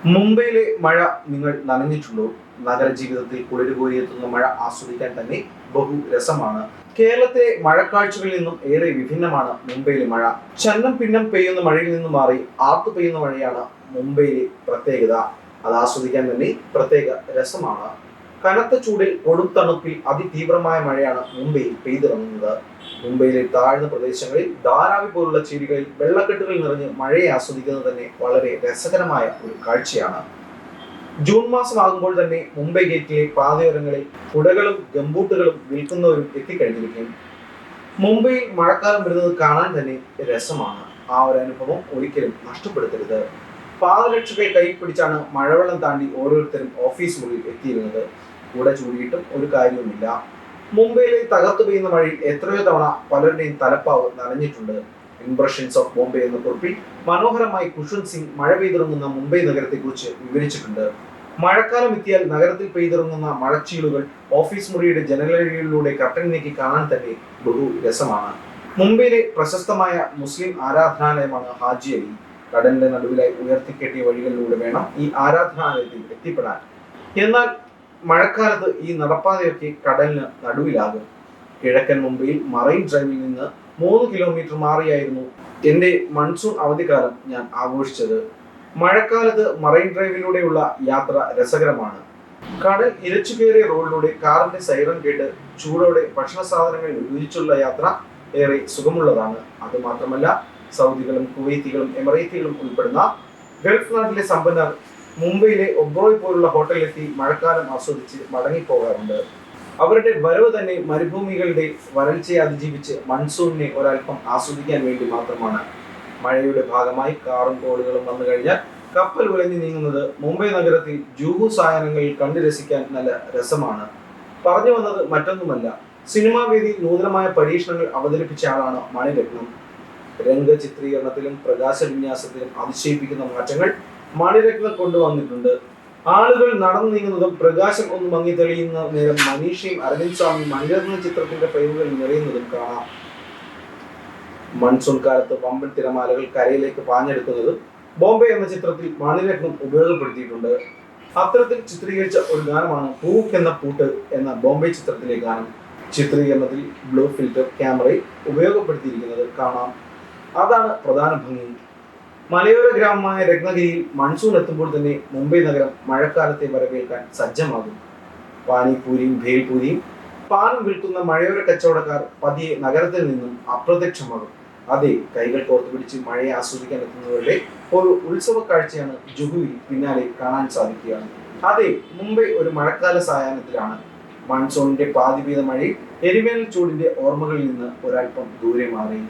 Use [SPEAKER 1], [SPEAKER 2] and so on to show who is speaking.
[SPEAKER 1] മുംബൈയിലെ മഴ നിങ്ങൾ നനഞ്ഞിട്ടുണ്ടോ? നഗരജീവിതത്തിൽ കുളിരുകോരിയെത്തുന്ന മഴ ആസ്വദിക്കാൻ തന്നെ ബഹു രസമാണ്. കേരളത്തിലെ മഴക്കാഴ്ചകളിൽ നിന്നും ഏറെ വിഭിന്നമാണ് മുംബൈയിലെ മഴ. ചന്നം പിന്നം പെയ്യുന്ന മഴയിൽ നിന്നും മാറി ആർത്തു പെയ്യുന്ന മഴയാണ് മുംബൈയിലെ പ്രത്യേകത. അത് ആസ്വദിക്കാൻ തന്നെ പ്രത്യേക രസമാണ്. കനത്ത ചൂടിൽ കൊടുംതണുപ്പിൽ അതിതീവ്രമായ മഴയാണ് മുംബൈയിൽ പെയ്തിറങ്ങുന്നത്. മുംബൈയിലെ താഴ്ന്ന പ്രദേശങ്ങളിൽ ധാരാവി പോലുള്ള ചേരികളിൽ വെള്ളക്കെട്ടുകൾ നിറഞ്ഞ് മഴയെ ആസ്വദിക്കുന്നത് തന്നെ വളരെ രസകരമായ ഒരു കാഴ്ചയാണ്. ജൂൺ മാസമാകുമ്പോൾ തന്നെ മുംബൈ ഗേറ്റിലെ പാതയോരങ്ങളിൽ കുടകളും ഗംബൂട്ടുകളും വിൽക്കുന്നവരും എത്തിക്കഴിഞ്ഞിരിക്കും. മുംബൈയിൽ മഴക്കാലം വരുന്നത് കാണാൻ തന്നെ രസമാണ്. ആ ഒരു അനുഭവം ഒരിക്കലും നഷ്ടപ്പെടുത്തരുത്. പാദരക്ഷകൾ കൈ പിടിച്ചാണ് മഴവെള്ളം താണ്ടി ഓരോരുത്തരും ഓഫീസ് മുറിയിൽ എത്തിയിരുന്നത്. കൂടെ ചൂടിയിട്ടും ഒരു കാര്യവുമില്ല. മുംബൈയിലെ തകർത്തു പെയ്യുന്ന മഴയിൽ എത്രയോ തവണ പലരുടെയും തലപ്പാവ് നനഞ്ഞിട്ടുണ്ട്. ഇംപ്രഷൻസ് ഓഫ് ബോംബെ എന്ന കുറിപ്പിൽ മനോഹരമായി ഖുഷ്വന്ത് സിംഗ് മഴ പെയ്തിറങ്ങുന്ന മുംബൈ നഗരത്തെക്കുറിച്ച് വിവരിച്ചിട്ടുണ്ട്. മഴക്കാലം എത്തിയാൽ നഗരത്തിൽ പെയ്തിറങ്ങുന്ന മഴച്ചീളുകൾ ഓഫീസ് മുറിയുടെ ജനലഴികളിലൂടെ കർട്ടൻ നീക്കി കാണാൻ തന്നെ ബഹു രസമാണ്. മുംബൈയിലെ പ്രശസ്തമായ മുസ്ലിം ആരാധനാലയമാണ് ഹാജി അലി. കടലിന്റെ നടുവിലായി ഉയർത്തിക്കെട്ടിയ വഴികളിലൂടെ വേണം ഈ ആരാധനാലയത്തിൽ എത്തിപ്പെടാൻ. എന്നാൽ മഴക്കാലത്ത് ഈ നടപ്പാതയൊക്കെ കടലിന് നടുവിലാകും. കിഴക്കൻ മുംബൈയിൽ മറൈൻ ഡ്രൈവിൽ നിന്ന് 3 കിലോമീറ്റർ മാറിയായിരുന്നു എൻ്റെ മൺസൂൺ അവധിക്കാലം ഞാൻ ആഘോഷിച്ചത്. മഴക്കാലത്ത് മറൈൻ ഡ്രൈവിലൂടെയുള്ള യാത്ര രസകരമാണ്. കടൽ ഇരച്ചു കയറിയ റോഡിലൂടെ കാറിന്റെ സൈറൻ കേട്ട് ചൂടോടെ ഭക്ഷണ സാധനങ്ങൾ രുചിച്ചുള്ള യാത്ര ഏറെ സുഖമുള്ളതാണ്. അതുമാത്രമല്ല, സൗദികളും കുവൈത്തികളും എമിറേറ്റികളും ഉൾപ്പെടുന്ന ഗൾഫ് നാട്ടിലെ സമ്പന്നർ മുംബൈയിലെ ഒബ്രോയ് പോലുള്ള ഹോട്ടലിലെത്തി മഴക്കാലം ആസ്വദിച്ച് മടങ്ങിപ്പോകാറുണ്ട്. അവരുടെ വരവ് തന്നെ മരുഭൂമികളുടെ വരൾച്ചയെ അതിജീവിച്ച് മൺസൂണിനെ ഒരൽപ്പം ആസ്വദിക്കാൻ വേണ്ടി മാത്രമാണ്. മഴയുടെ ഭാഗമായി കാറും കോളുകളും വന്നു കഴിഞ്ഞാൽ കപ്പൽ ഉലഞ്ഞു നീങ്ങുന്നത് മുംബൈ നഗരത്തിൽ ജൂഹു സായാഹ്നങ്ങളിൽ കണ്ടു രസിക്കാൻ നല്ല രസമാണ്. പറഞ്ഞു വന്നത് മറ്റൊന്നുമല്ല, സിനിമാ വേദിയിൽ നൂതനമായ പരീക്ഷണങ്ങൾ അവതരിപ്പിച്ച ആളാണ് മണിരത്നം. രംഗ ചിത്രീകരണത്തിലും പ്രകാശ വിന്യാസത്തിലും അതിശയിപ്പിക്കുന്ന മാറ്റങ്ങൾ മണിരത്നം കൊണ്ടുവന്നിട്ടുണ്ട്. ആളുകൾ നടന്നു നീങ്ങുന്നതും പ്രകാശം ഒന്ന് മങ്ങി തെളിയുന്ന നേരം മനീഷയും അരവിന്ദ് സ്വാമിയും മണിരത്ന ചിത്രത്തിന്റെ ഫ്രെയിമുകളിൽ നിറയുന്നതും കാണാം. മൺസൂൺ കാലത്ത് വമ്പൻ തിരമാലകൾ കരയിലേക്ക് പാഞ്ഞെടുക്കുന്നതും ബോംബെ എന്ന ചിത്രത്തിൽ മണിരത്നം ഉപയോഗപ്പെടുത്തിയിട്ടുണ്ട്. അത്തരത്തിൽ ചിത്രീകരിച്ച ഒരു ഗാനമാണ് പൂക്കെന്ന പൂട്ട് എന്ന ബോംബെ ചിത്രത്തിലെ ഗാനം. ചിത്രീകരണത്തിൽ ബ്ലൂ ഫിൽറ്റർ ക്യാമറയിൽ ഉപയോഗപ്പെടുത്തിയിരിക്കുന്നത് കാണാം. അതാണ് പ്രധാന ഭംഗി. മലയോര ഗ്രാമമായ രത്നഗിരിയിൽ മൺസൂൺ എത്തുമ്പോൾ തന്നെ മുംബൈ നഗരം മഴക്കാലത്തെ വരവേൽക്കാൻ സജ്ജമാകും. പാനിപൂരിയും ഭേൽപൂരിയും പാനും വിൽക്കുന്ന മഴയോര കച്ചവടക്കാർ പതിയെ നഗരത്തിൽ നിന്നും അപ്രത്യക്ഷമാകും. അതെ, കൈകൾ കോർത്തു പിടിച്ച് മഴയെ ആസ്വദിക്കാൻ എത്തുന്നവരുടെ ഒരു ഉത്സവ കാഴ്ചയാണ് ജുഹുവിൽ പിന്നാലെ കാണാൻ സാധിക്കുകയാണ്. അതെ, മുംബൈ ഒരു മഴക്കാല സായാഹ്നത്തിലാണ്. മൺസൂണിന്റെ പാതിവീത മഴയിൽ എരിവേനൽ ചൂടിന്റെ ഓർമ്മകളിൽ നിന്ന് ഒരൽപ്പം ദൂരെ മാറി.